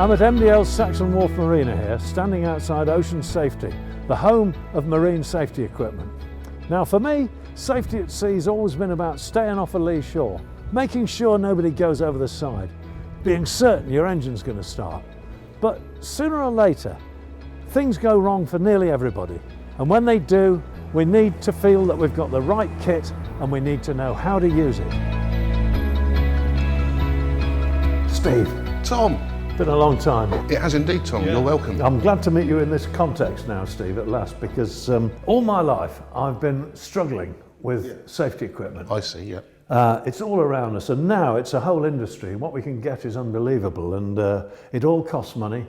I'm at MDL's Saxon Wharf Marina here, standing outside Ocean Safety, the home of marine safety equipment. Now for me, safety at sea has always been about staying off a lee shore, making sure nobody goes over the side, being certain your engine's going to start. But sooner or later, things go wrong for nearly everybody. And when they do, we need to feel that we've got the right kit and we need to know how to use it. Steve. Tom. Been a long time. It has indeed, Tom. Yeah. You're welcome. I'm glad to meet you in this context now, Steve, at last, because all my life I've been struggling with safety equipment. I see, yeah. It's all around us, and now it's a whole industry. What we can get is unbelievable, and it all costs money.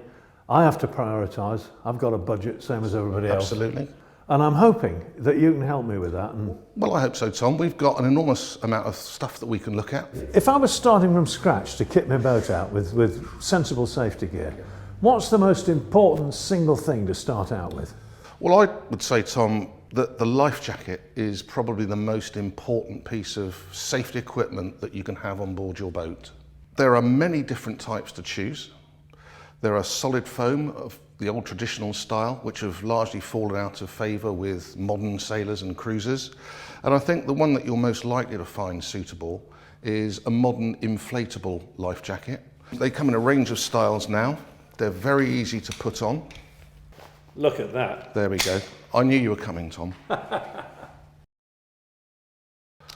I have to prioritise. I've got a budget, same as everybody else. Absolutely. And I'm hoping that you can help me with that. And well, I hope so, Tom. We've got an enormous amount of stuff that we can look at. if I was starting from scratch to kit my boat out with sensible safety gear, what's the most important single thing to start out with? Well, I would say, Tom, that the life jacket is probably the most important piece of safety equipment that you can have on board your boat. There are many different types to choose. There are solid foam of the old traditional style, which have largely fallen out of favour with modern sailors and cruisers. And I think the one that you're most likely to find suitable is a modern inflatable life jacket. They come in a range of styles now. They're very easy to put on. Look at that. There we go. I knew you were coming, Tom.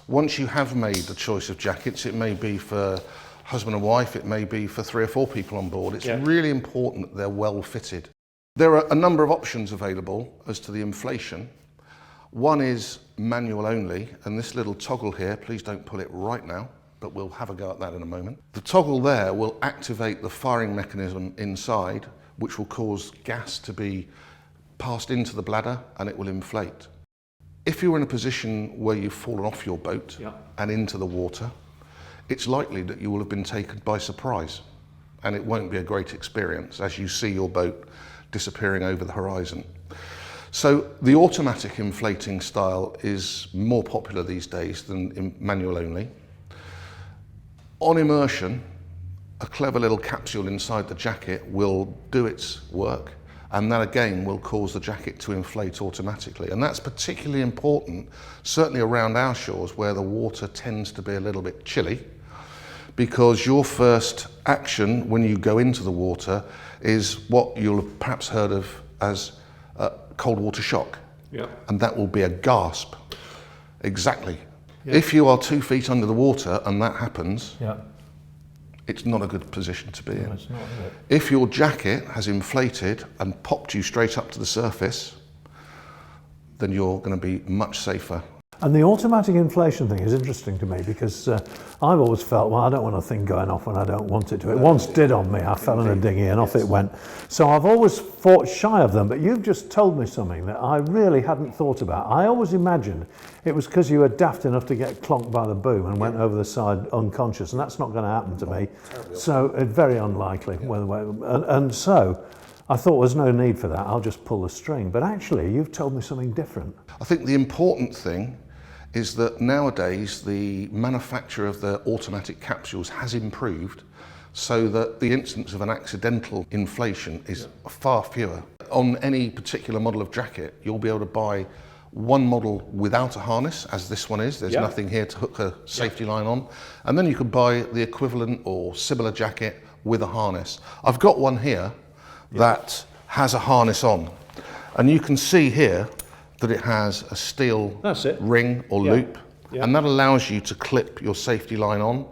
Once you have made the choice of jackets, it may be for husband and wife, it may be for 3 or 4 people on board. It's really important that they're well fitted. There are a number of options available as to the inflation. One is manual only, and this little toggle here, please don't pull it right now, but we'll have a go at that in a moment. The toggle there will activate the firing mechanism inside, which will cause gas to be passed into the bladder and it will inflate. If you're in a position where you've fallen off your boat and into the water, it's likely that you will have been taken by surprise, and it won't be a great experience as you see your boat disappearing over the horizon. So the automatic inflating style is more popular these days than manual only. On immersion, a clever little capsule inside the jacket will do its work, and that again will cause the jacket to inflate automatically. And that's particularly important, certainly around our shores where the water tends to be a little bit chilly, because your first action when you go into the water is what you'll have perhaps heard of as cold water shock. And that will be a gasp. Exactly. If you are 2 feet under the water and that happens, it's not a good position to be in. It's not, is it? If your jacket has inflated and popped you straight up to the surface, then you're going to be much safer. And the automatic inflation thing is interesting to me because I've always felt, well, I don't want a thing going off when I don't want it to. It once did on me. I fell in a dinghy and off it went. So I've always fought shy of them, but you've just told me something that I really hadn't thought about. I always imagined it was because you were daft enough to get clonked by the boom and went over the side unconscious, and that's not going to happen to me. So it's very unlikely. And so I thought there's no need for that. I'll just pull the string. But actually, you've told me something different. I think the important thing is that nowadays the manufacture of the automatic capsules has improved so that the instance of an accidental inflation is far fewer. On any particular model of jacket, you'll be able to buy one model without a harness, as this one is. There's nothing here to hook a safety line on. And then you could buy the equivalent or similar jacket with a harness. I've got one here that has a harness on. And you can see here that it has a steel ring or loop, and that allows you to clip your safety line on,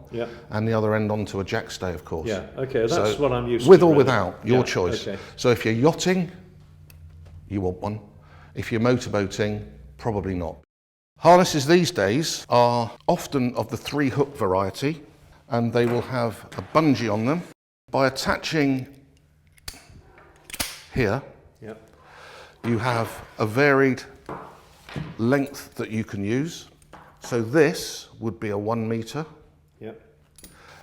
and the other end onto a jackstay, of course. Okay, that's what I'm used to. With or without, your choice. Okay. So if you're yachting, you want one. If you're motorboating, probably not. Harnesses these days are often of the 3-hook variety, and they will have a bungee on them. By attaching here, you have a varied length that you can use. So this would be a 1 metre.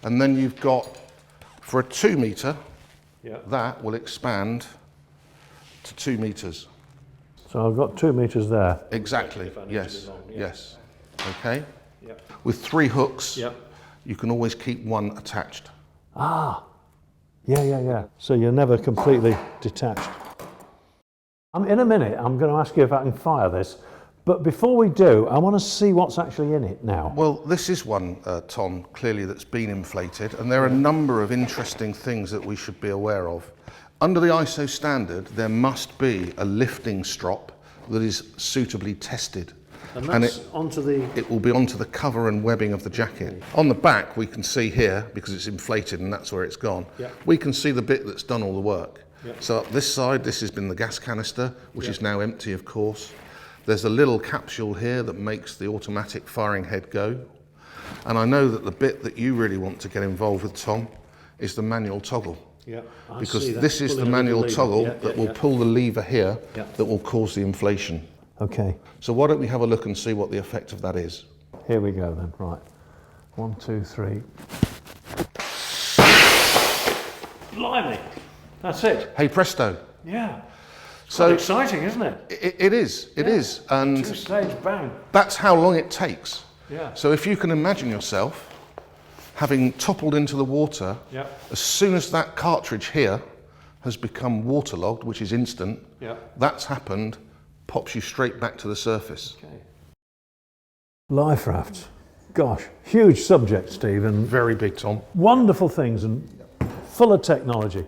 And then you've got, for a 2 metre, that will expand to 2 metres. So I've got 2 metres there. Exactly, yes, yes. Okay. With 3 hooks, you can always keep one attached. Ah, Yeah. So you're never completely detached. In a minute, I'm going to ask you if I can fire this, but before we do, I want to see what's actually in it now. Well, this is one, Tom, clearly that's been inflated, and there are a number of interesting things that we should be aware of. Under the ISO standard, there must be a lifting strop that is suitably tested. And that's it will be onto the cover and webbing of the jacket. On the back, we can see here, because it's inflated and that's where it's gone, we can see the bit that's done all the work. So up this side, this has been the gas canister, which is now empty, of course. There's a little capsule here that makes the automatic firing head go. And I know that the bit that you really want to get involved with, Tom, is the manual toggle. Because this is the manual toggle that will pull the lever here that will cause the inflation. Okay. So why don't we have a look and see what the effect of that is? Here we go then, right. 1, 2, 3. Blimey, that's it. Hey presto. Yeah. So exciting, isn't it? It is. And 2-stage bang. That's how long it takes. Yeah. So if you can imagine yourself having toppled into the water, as soon as that cartridge here has become waterlogged, which is instant, that's happened, pops you straight back to the surface. Okay. Life rafts. Gosh, huge subject, Steve, and very big, Tom. Wonderful things and full of technology.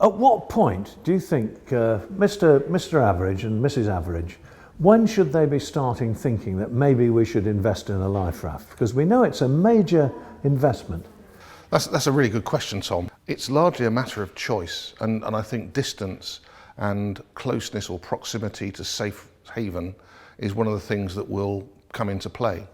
At what point do you think Mr. Average and Mrs. Average, when should they be starting thinking that maybe we should invest in a life raft? Because we know it's a major investment. That's a really good question, Tom. It's largely a matter of choice, and I think distance and closeness or proximity to safe haven is one of the things that will come into play.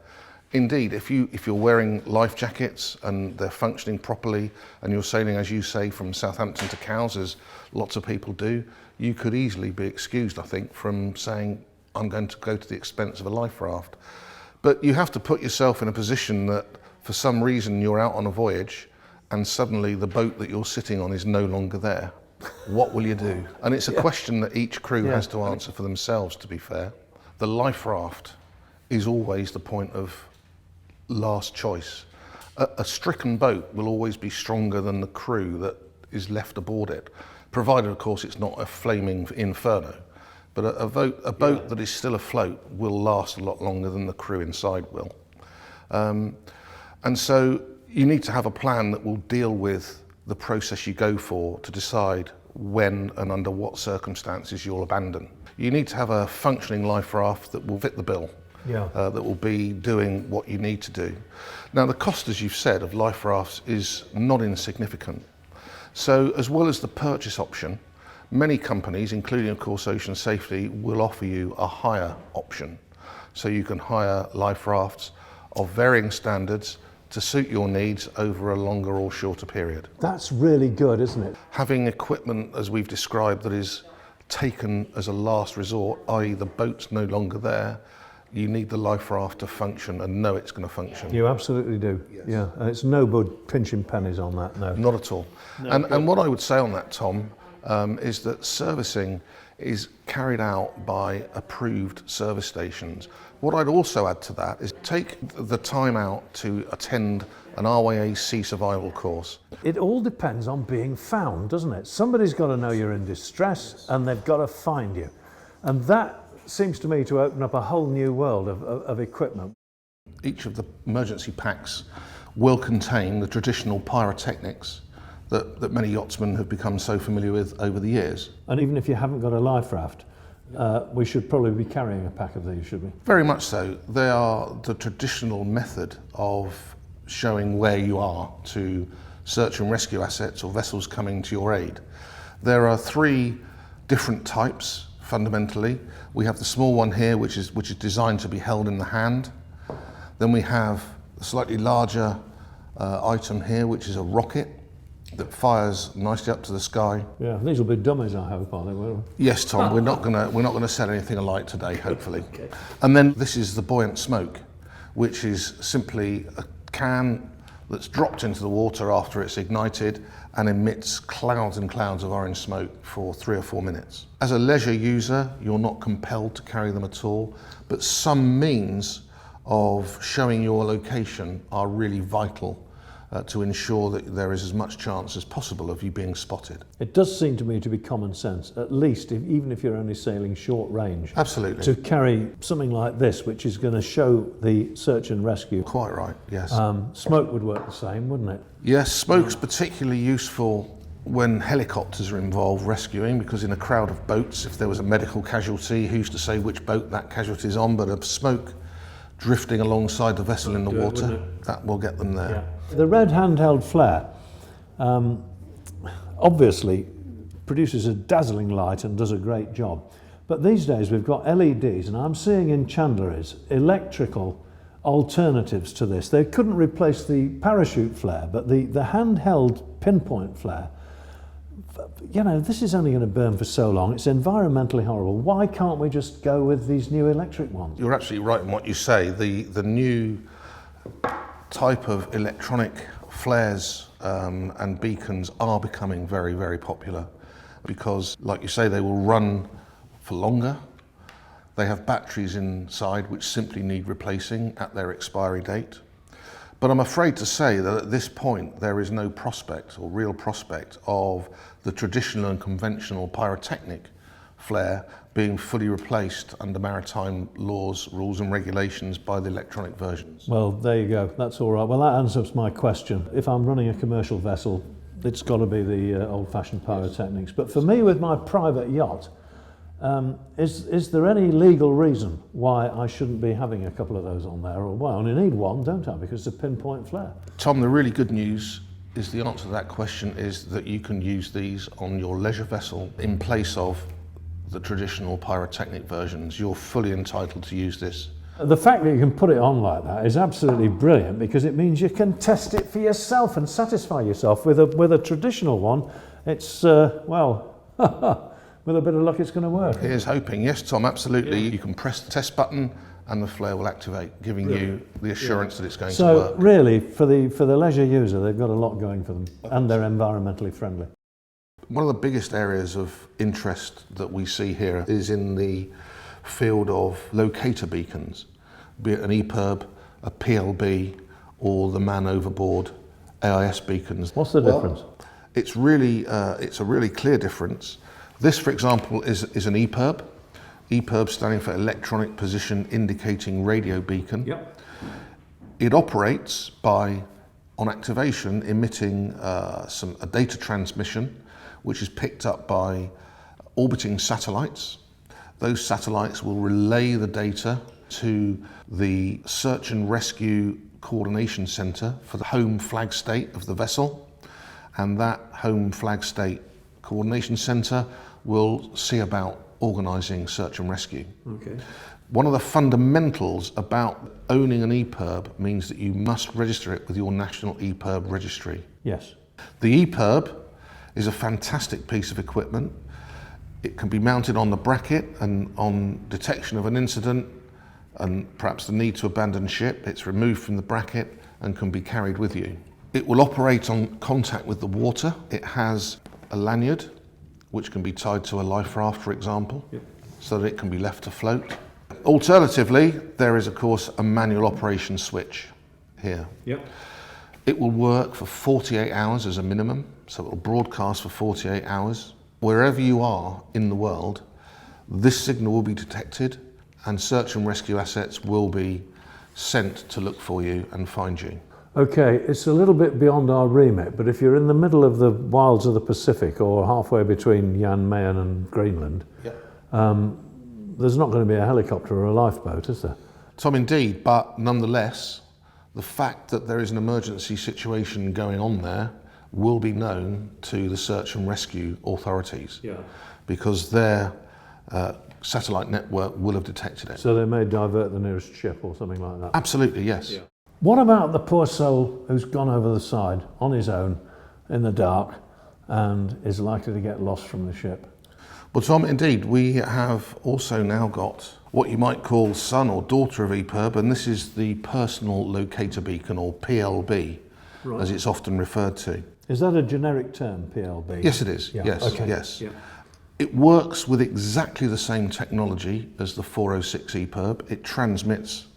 Indeed, if you're wearing life jackets and they're functioning properly and you're sailing, as you say, from Southampton to Cowes, as lots of people do, you could easily be excused, I think, from saying, I'm going to go to the expense of a life raft. But you have to put yourself in a position that for some reason you're out on a voyage and suddenly the boat that you're sitting on is no longer there. What will you do? And it's a question that each crew has to answer for themselves, to be fair. The life raft is always the point of last choice. A stricken boat will always be stronger than the crew that is left aboard it, provided, of course, it's not a flaming inferno. But a boat that is still afloat will last a lot longer than the crew inside will. And so you need to have a plan that will deal with the process you go for to decide when and under what circumstances you'll abandon. You need to have a functioning life raft that will fit the bill, that will be doing what you need to do. Now, the cost, as you've said, of life rafts is not insignificant. So as well as the purchase option, many companies, including, of course, Ocean Safety, will offer you a hire option. So you can hire life rafts of varying standards to suit your needs over a longer or shorter period. That's really good, isn't it? Having equipment, as we've described, that is taken as a last resort, i.e. the boat's no longer there, you need the life raft to function and know it's going to function. You absolutely do. Yes. Yeah, and it's no good pinching pennies on that, no. Not at all. No, and what I would say on that, Tom, is that servicing is carried out by approved service stations. What I'd also add to that is take the time out to attend an RYA sea survival course. It all depends on being found, doesn't it? Somebody's got to know you're in distress and they've got to find you. And that seems to me to open up a whole new world of equipment. Each of the emergency packs will contain the traditional pyrotechnics that many yachtsmen have become so familiar with over the years. And even if you haven't got a life raft, we should probably be carrying a pack of these, should we? Very much so. They are the traditional method of showing where you are to search and rescue assets or vessels coming to your aid. There are 3 different types, fundamentally. We have the small one here, which is designed to be held in the hand. Then we have a slightly larger item here, which is a rocket that fires nicely up to the sky. Yeah, these will be dummies, I hope, are they? Will? Yes, Tom. We're not gonna sell anything alike today, hopefully. Okay. And then this is the Buoyant Smoke, which is simply a can that's dropped into the water after it's ignited and emits clouds and clouds of orange smoke for 3 or 4 minutes. As a leisure user, you're not compelled to carry them at all, but some means of showing your location are really vital to ensure that there is as much chance as possible of you being spotted. It does seem to me to be common sense, at least even if you're only sailing short range. Absolutely. To carry something like this, which is going to show the search and rescue. Quite right, yes. Smoke would work the same, wouldn't it? Yes, smoke's particularly useful when helicopters are involved rescuing, because in a crowd of boats, if there was a medical casualty, who's to say which boat that casualty is on, but a smoke drifting alongside the vessel in the water, that will get them there. Yeah. The red handheld flare obviously produces a dazzling light and does a great job. But these days we've got LEDs, and I'm seeing in chandleries electrical alternatives to this. They couldn't replace the parachute flare, but the handheld pinpoint flare, you know, this is only going to burn for so long. It's environmentally horrible. Why can't we just go with these new electric ones? You're absolutely right in what you say. The new type of electronic flares and beacons are becoming very, very popular because, like you say, they will run for longer. They have batteries inside which simply need replacing at their expiry date. But I'm afraid to say that at this point there is no prospect or real prospect of the traditional and conventional pyrotechnic flare being fully replaced under maritime laws, rules and regulations by the electronic versions. Well, there you go. That's all right. Well, that answers my question. If I'm running a commercial vessel, it's got to be the old-fashioned pyrotechnics. But for me, with my private yacht, is there any legal reason why I shouldn't be having a couple of those on there? Or, well, I only need one, don't I? Because it's a pinpoint flare. Tom, the really good news is the answer to that question is that you can use these on your leisure vessel in place of the traditional pyrotechnic versions. You're fully entitled to use this. The fact that you can put it on like that is absolutely brilliant, because it means you can test it for yourself and satisfy yourself. With a traditional one, it's, well, with a bit of luck, it's going to work. Here's hoping. Yes, Tom, absolutely. Yeah. You can press the test button and the flare will activate, giving you the assurance that it's going to work. So really, for the leisure user, they've got a lot going for them, and they're environmentally friendly. One of the biggest areas of interest that we see here is in the field of locator beacons, be it an Epirb, a PLB, or the man overboard AIS beacons. What's the difference? It's a really clear difference. This, for example, is an Epirb. Epirb standing for Electronic Position Indicating Radio Beacon. Yep. It operates by, on activation, emitting a data transmission, which is picked up by orbiting satellites. Those satellites will relay the data to the Search and Rescue Coordination Centre for the home flag state of the vessel, and that home flag state coordination centre will see about organising search and rescue. Okay. One of the fundamentals about owning an Epirb means that you must register it with your national Epirb registry. Yes. The Epirb is a fantastic piece of equipment. It can be mounted on the bracket, and on detection of an incident and perhaps the need to abandon ship, it's removed from the bracket and can be carried with you. It will operate on contact with the water. It has a lanyard which can be tied to a life raft, for example, so that it can be left to float. Alternatively, there is of course a manual operation switch here. Yep. It will work for 48 hours as a minimum, so it will broadcast for 48 hours. Wherever you are in the world, this signal will be detected and search and rescue assets will be sent to look for you and find you. Okay, it's a little bit beyond our remit, but if you're in the middle of the wilds of the Pacific or halfway between Jan Mayen and Greenland, there's not going to be a helicopter or a lifeboat, is there? Tom, indeed, but nonetheless, the fact that there is an emergency situation going on there will be known to the search and rescue authorities, because their satellite network will have detected it. So they may divert the nearest ship or something like that? Absolutely, yes. Yeah. What about the poor soul who's gone over the side on his own in the dark and is likely to get lost from the ship? Well, Tom, indeed, we have also now got what you might call son or daughter of Epirb, and this is the Personal Locator Beacon, or PLB, as it's often referred to. Is that a generic term, PLB? Yes, it is. Yeah. Yes, Okay. yes. Yeah. It works with exactly the same technology as the 406 Epirb. It transmits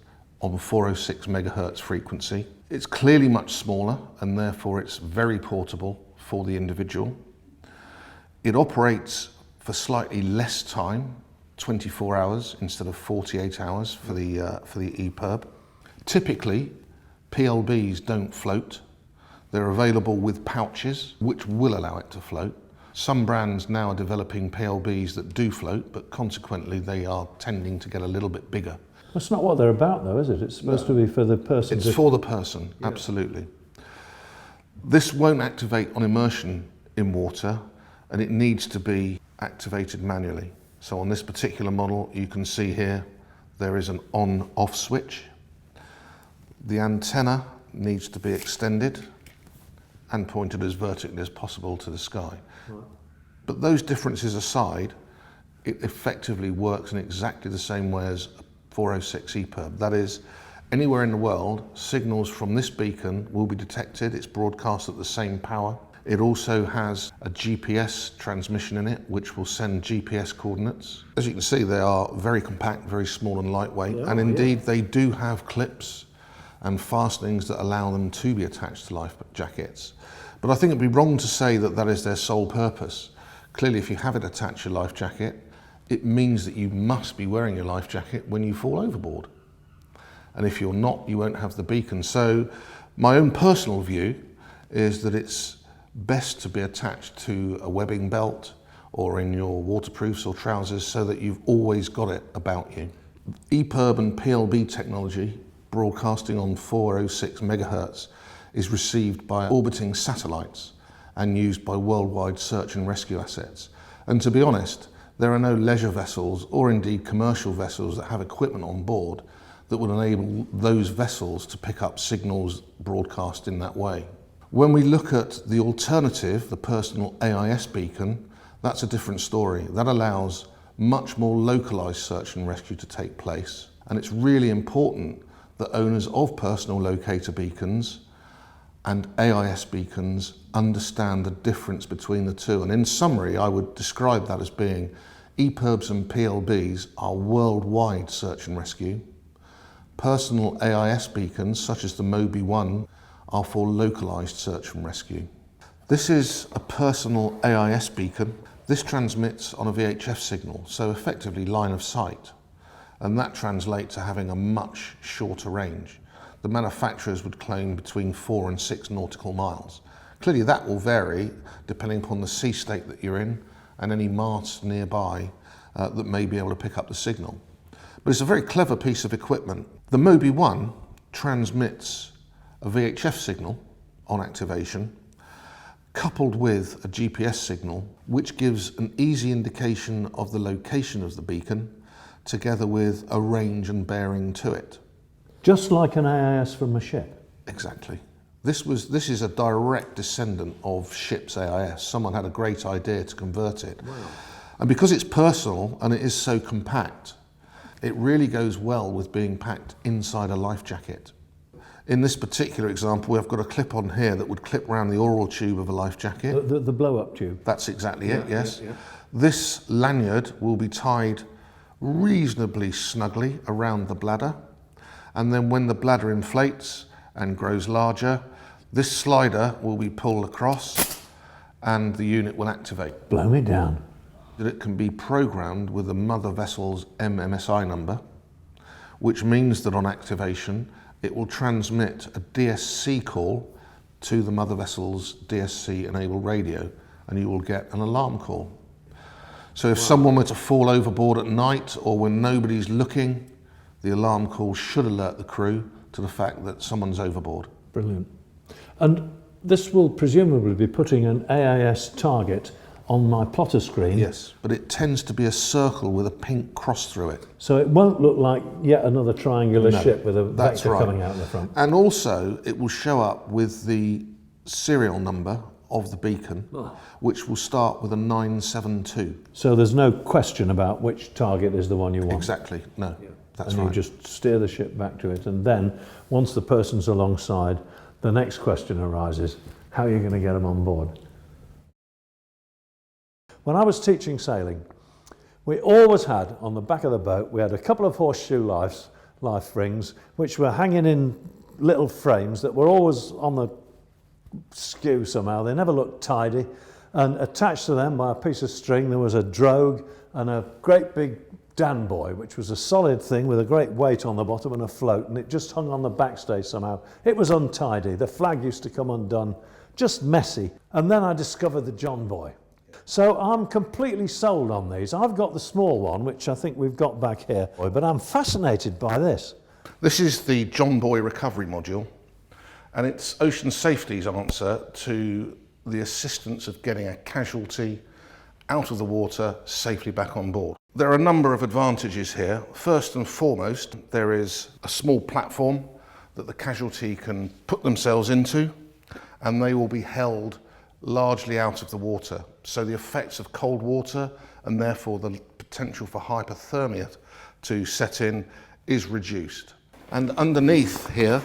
on 406 megahertz frequency. It's clearly much smaller and therefore it's very portable for the individual. It operates for slightly less time, 24 hours instead of 48 hours for the Epirb. Typically, PLBs don't float. They're available with pouches, which will allow it to float. Some brands now are developing PLBs that do float, but consequently they are tending to get a little bit bigger. That's not what they're about though, is it? It's supposed to be for the person. It's for the person, absolutely. This won't activate on immersion in water, and it needs to be activated manually. So on this particular model, you can see here, there is an on-off switch. The antenna needs to be extended and pointed as vertically as possible to the sky. Right. But those differences aside, it effectively works in exactly the same way as a 406 Epirb. That is, anywhere in the world, signals from this beacon will be detected. It's broadcast at the same power. It also has a GPS transmission in it, which will send GPS coordinates. As you can see, they are very compact, very small and lightweight. And indeed, they do have clips and fastenings that allow them to be attached to life jackets. But I think it'd be wrong to say that that is their sole purpose. Clearly, if you have it attached to your life jacket, it means that you must be wearing your life jacket when you fall overboard. And if you're not, you won't have the beacon. So my own personal view is that it's best to be attached to a webbing belt or in your waterproofs or trousers so that you've always got it about you. Epirb and PLB technology, broadcasting on 406 megahertz, is received by orbiting satellites and used by worldwide search and rescue assets. And to be honest, there are no leisure vessels or indeed commercial vessels that have equipment on board that would enable those vessels to pick up signals broadcast in that way. When we look at the alternative, the personal AIS beacon, that's a different story. That allows much more localized search and rescue to take place. And it's really important that owners of personal locator beacons and AIS beacons understand the difference between the two. And in summary, I would describe that as being Epirbs and PLBs are worldwide search and rescue. Personal AIS beacons, such as the Moby 1, are for localized search and rescue. This is a personal AIS beacon. This transmits on a VHF signal, so effectively line of sight. And that translates to having a much shorter range. The manufacturers would claim between 4 and 6 nautical miles. Clearly that will vary depending upon the sea state that you're in and any masts nearby that may be able to pick up the signal. But it's a very clever piece of equipment. The Moby 1 transmits a VHF signal on activation coupled with a GPS signal, which gives an easy indication of the location of the beacon together with a range and bearing to it. Just like an AIS from a ship? Exactly. This is a direct descendant of ship's AIS. Someone had a great idea to convert it. Wow. And because it's personal and it is so compact, it really goes well with being packed inside a life jacket. In this particular example, we've got a clip on here that would clip around the oral tube of a life jacket. The blow-up tube? That's exactly it, yes. Yeah. This lanyard will be tied reasonably snugly around the bladder. And then when the bladder inflates and grows larger, this slider will be pulled across and the unit will activate. Blow me down. It can be programmed with the mother vessel's MMSI number, which means that on activation, it will transmit a DSC call to the mother vessel's DSC-enabled radio, and you will get an alarm call. So if someone were to fall overboard at night or when nobody's looking, the alarm call should alert the crew to the fact that someone's overboard. Brilliant. And this will presumably be putting an AIS target on my plotter screen. Yes, but it tends to be a circle with a pink cross through it. So it won't look like yet another triangular ship with a vector coming out the front. And also it will show up with the serial number of the beacon, which will start with a 972. So there's no question about which target is the one you want? Exactly, no. Yeah. That's and right. You just steer the ship back to it, and then once the person's alongside, the next question arises: how are you going to get them on board? When I was teaching sailing, we always had on the back of the boat, we had a couple of horseshoe life rings which were hanging in little frames that were always on the skew somehow. They never looked tidy. And attached to them by a piece of string there was a drogue and a great big Dan buoy, which was a solid thing with a great weight on the bottom and a float, and it just hung on the backstay somehow. It was untidy. The flag used to come undone, just messy. And then I discovered the John Boye. So I'm completely sold on these. I've got the small one, which I think we've got back here, but I'm fascinated by this. This is the John Boye recovery module, and it's ocean safety's answer to the assistance of getting a casualty out of the water safely back on board. There are a number of advantages here. First and foremost, there is a small platform that the casualty can put themselves into, and they will be held largely out of the water. So the effects of cold water and therefore the potential for hypothermia to set in is reduced. And underneath here,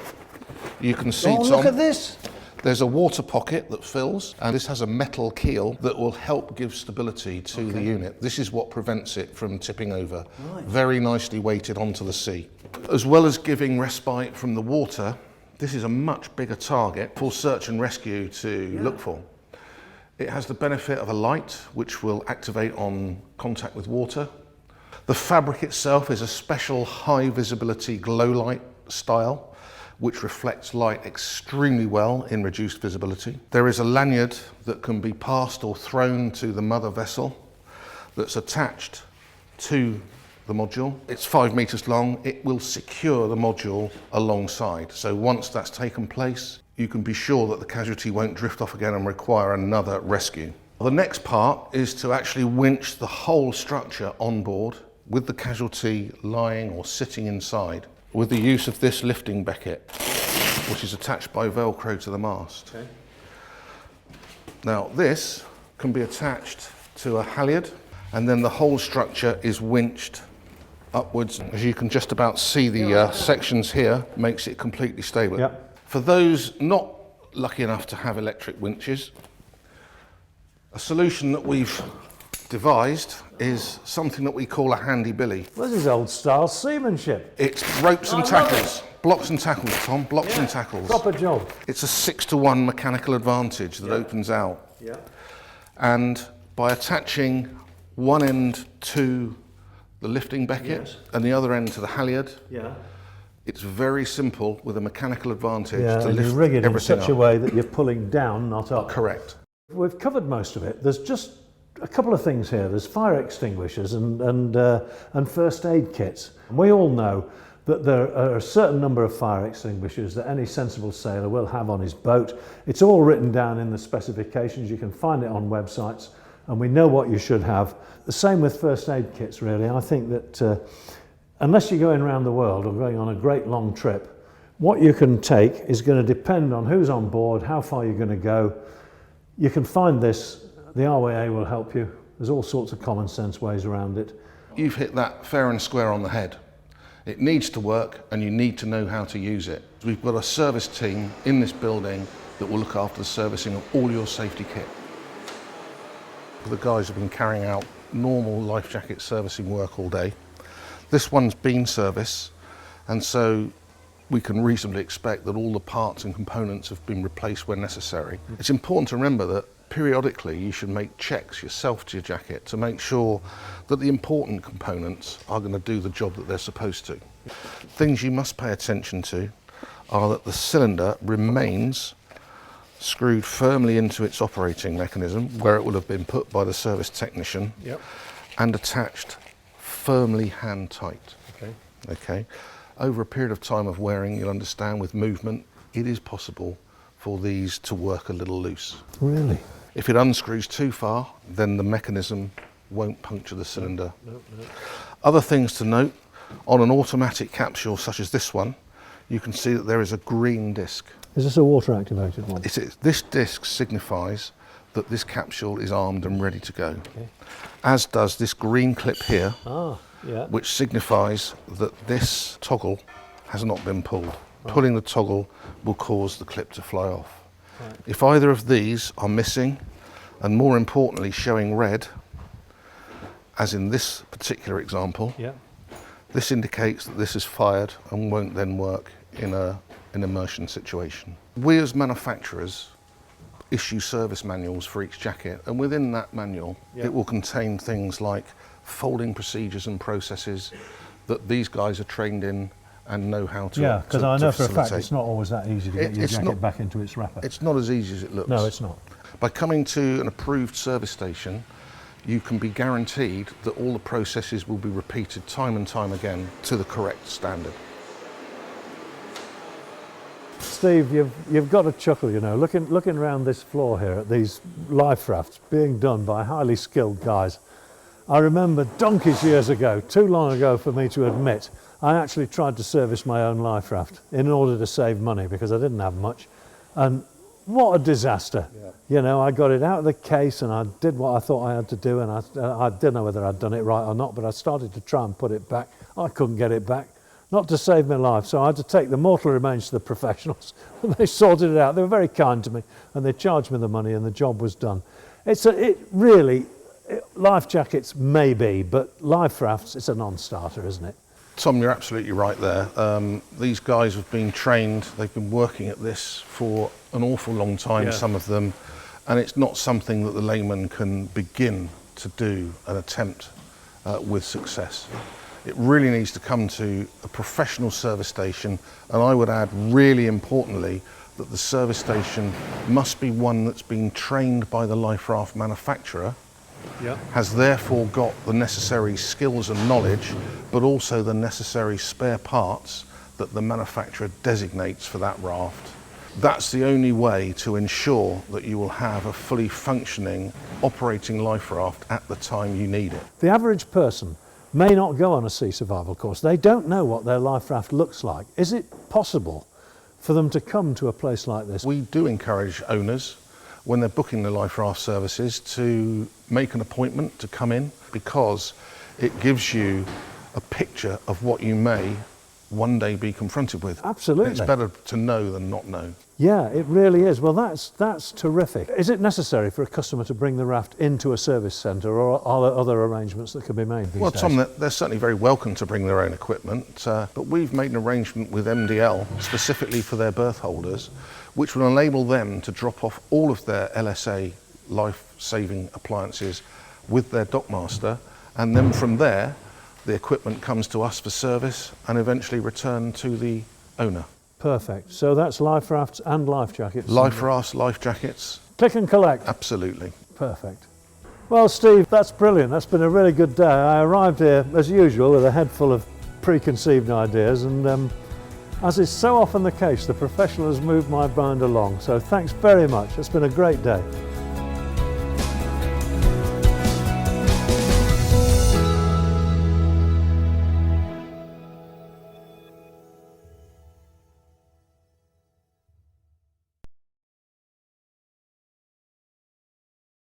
you can see, Tom, look at this. There's a water pocket that fills, and this has a metal keel that will help give stability to the unit. This is what prevents it from tipping over. Right. Very nicely weighted onto the sea. As well as giving respite from the water, this is a much bigger target for search and rescue to look for. It has the benefit of a light which will activate on contact with water. The fabric itself is a special high visibility glow light style which reflects light extremely well in reduced visibility. There is a lanyard that can be passed or thrown to the mother vessel that's attached to the module. It's 5 meters long. It will secure the module alongside. So once that's taken place, you can be sure that the casualty won't drift off again and require another rescue. The next part is to actually winch the whole structure on board with the casualty lying or sitting inside with the use of this lifting becket, which is attached by Velcro to the mast. Okay. Now this can be attached to a halyard, and then the whole structure is winched upwards. As you can just about see, the sections here makes it completely stable. Yep. For those not lucky enough to have electric winches, a solution that we've devised is something that we call a handy billy. This is old style seamanship. It's ropes and tackles. Blocks and tackles, Tom. Blocks and tackles. Proper job. It's a 6-to-1 mechanical advantage that opens out. Yeah. And by attaching one end to the lifting becket and the other end to the halyard, it's very simple with a mechanical advantage to lift you rig it in such up. a way that you're pulling down, not up. Correct. We've covered most of it. There's just a couple of things here. There's fire extinguishers and first aid kits. We all know that there are a certain number of fire extinguishers that any sensible sailor will have on his boat. It's all written down in the specifications. You can find it on websites, and we know what you should have. The same with first aid kits, really. I think that unless you're going around the world or going on a great long trip, what you can take is going to depend on who's on board, how far you're going to go. You can find this. The RWA will help you. There's all sorts of common sense ways around it. You've hit that fair and square on the head. It needs to work, and you need to know how to use it. We've got a service team in this building that will look after the servicing of all your safety kit. The guys have been carrying out normal life jacket servicing work all day. This one's been service, and so we can reasonably expect that all the parts and components have been replaced where necessary. It's important to remember that periodically you should make checks yourself to your jacket to make sure that the important components are going to do the job that they're supposed to. Things you must pay attention to are that the cylinder remains screwed firmly into its operating mechanism where it will have been put by the service technician, and attached firmly hand tight. Okay. Over a period of time of wearing, you'll understand with movement, it is possible for these to work a little loose. Really? If it unscrews too far, then the mechanism won't puncture the cylinder. No. Other things to note, on an automatic capsule such as this one, you can see that there is a green disc. Is this a water activated one? This disc signifies that this capsule is armed and ready to go. As does this green clip here, which signifies that this toggle has not been pulled. Pulling the toggle will cause the clip to fly off. If either of these are missing, and more importantly showing red, as in this particular example, this indicates that this is fired and won't then work in a an immersion situation. We as manufacturers issue service manuals for each jacket, and within that manual it will contain things like folding procedures and processes that these guys are trained in and know how to Yeah, because I know for a fact facilitate. it's not always that easy to get your jacket back into its wrapper. It's not as easy as it looks. No, it's not. By coming to an approved service station, you can be guaranteed that all the processes will be repeated time and time again to the correct standard. Steve, you've got to chuckle, you know, looking around this floor here at these life rafts being done by highly skilled guys. I remember donkeys years ago, too long ago for me to admit, I actually tried to service my own life raft in order to save money because I didn't have much. And what a disaster. Yeah. You know, I got it out of the case and I did what I thought I had to do, and I didn't know whether I'd done it right or not, but I started to try and put it back. I couldn't get it back. Not to save my life, so I had to take the mortal remains to the professionals. And they sorted it out. They were very kind to me, and they charged me the money, and the job was done. Life jackets maybe, but life rafts, it's a non-starter, isn't it? Tom, you're absolutely right there. These guys have been trained, they've been working at this for an awful long time, some of them, and it's not something that the layman can begin to do and attempt with success. It really needs to come to a professional service station, and I would add, really importantly, that the service station must be one that's been trained by the life raft manufacturer, has therefore got the necessary skills and knowledge, but also the necessary spare parts that the manufacturer designates for that raft. That's the only way to ensure that you will have a fully functioning, operating life raft at the time you need it. The average person may not go on a sea survival course. They don't know what their life raft looks like. Is it possible for them to come to a place like this? We do encourage owners, when they're booking the life raft services, to make an appointment to come in, because it gives you a picture of what you may one day be confronted with. Absolutely. It's better to know than not know. Yeah, it really is. Well, that's terrific. Is it necessary for a customer to bring the raft into a service centre, or are there other arrangements that can be made these days? Tom, they're certainly very welcome to bring their own equipment, but we've made an arrangement with MDL specifically for their berth holders, which will enable them to drop off all of their LSA life-saving appliances with their dockmaster, and then from there, the equipment comes to us for service and eventually returned to the owner. Perfect. So that's life rafts and life jackets? Life rafts, life jackets. Click and collect? Absolutely. Perfect. Well, Steve, that's brilliant. That's been a really good day. I arrived here, as usual, with a head full of preconceived ideas, and as is so often the case, the professional has moved my mind along. So thanks very much. It's been a great day.